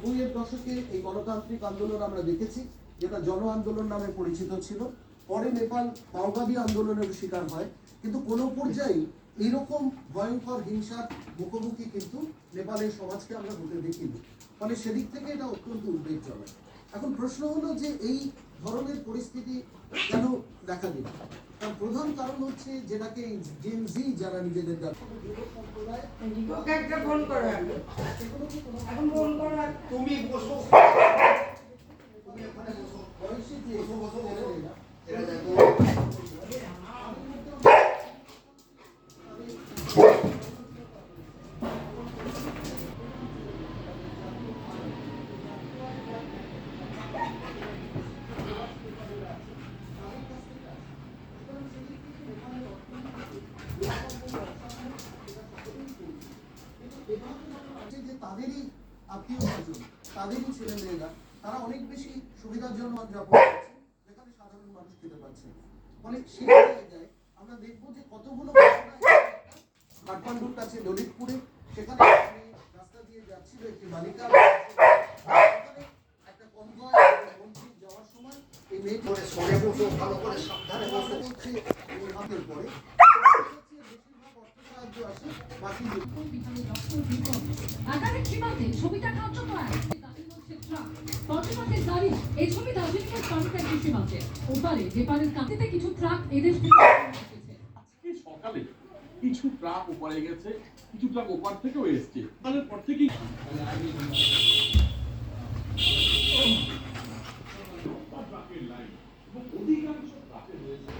দুইয়ের দশকে এই গণতান্ত্রিক আন্দোলন আমরা দেখেছি, যেটা জন আন্দোলন নামে পরিচিত ছিল। পরে নেপাল মাওবাদী আন্দোলনের শিকার হয়, কিন্তু কোনো পর্যায়ে এইরকম ভয়ঙ্কর হিংসার মুখোমুখি কিন্তু নেপালের সমাজকে আমরা হতে দেখিনি। ফলে সেদিক থেকে এটা অত্যন্ত উদ্বেগজনক। এখন প্রশ্ন হলো যে এই ধরনের পরিস্থিতি কেন দেখা দিল? তার প্রধান কারণ হচ্ছে যেটাকে জেন জি যারা নিজেদের তুমি বসো, তাদেরই আত্মীয় স্বজন, তাদেরই ছেলে মেয়েরা, তারা অনেক বেশি সুবিধার জন্য যাপন করছে, যেখানে সাধারণ মানুষ খেতে পারছে। ফলে সেই জায়গায় আমরা দেখবো যে কতগুলো কাঠমান্ডুর কাছে ললিতপুরে, সেখানে রাস্তা দিয়ে যাচ্ছিল একটি বালিকা, একটা কনভয় মন্ত্রী যাওয়ার সময় এই মেয়ে করে সরে বসে ভালো করে সাবধানে বসে হচ্ছে হাতের পরে ছবিটা এই ছবি দার্জিলিংয়ের পানিতে সীমান্তে ওপারে নেপালের কাঁদিতে কিছু ট্রাক এদেশ থেকে আজকে সকালে কিছু ট্রাক ওপারে গেছে, কিছু ট্রাক ওপার থেকেও এসছে। তাদের পর থেকেই অধিকাংশ ট্রাকে রয়েছে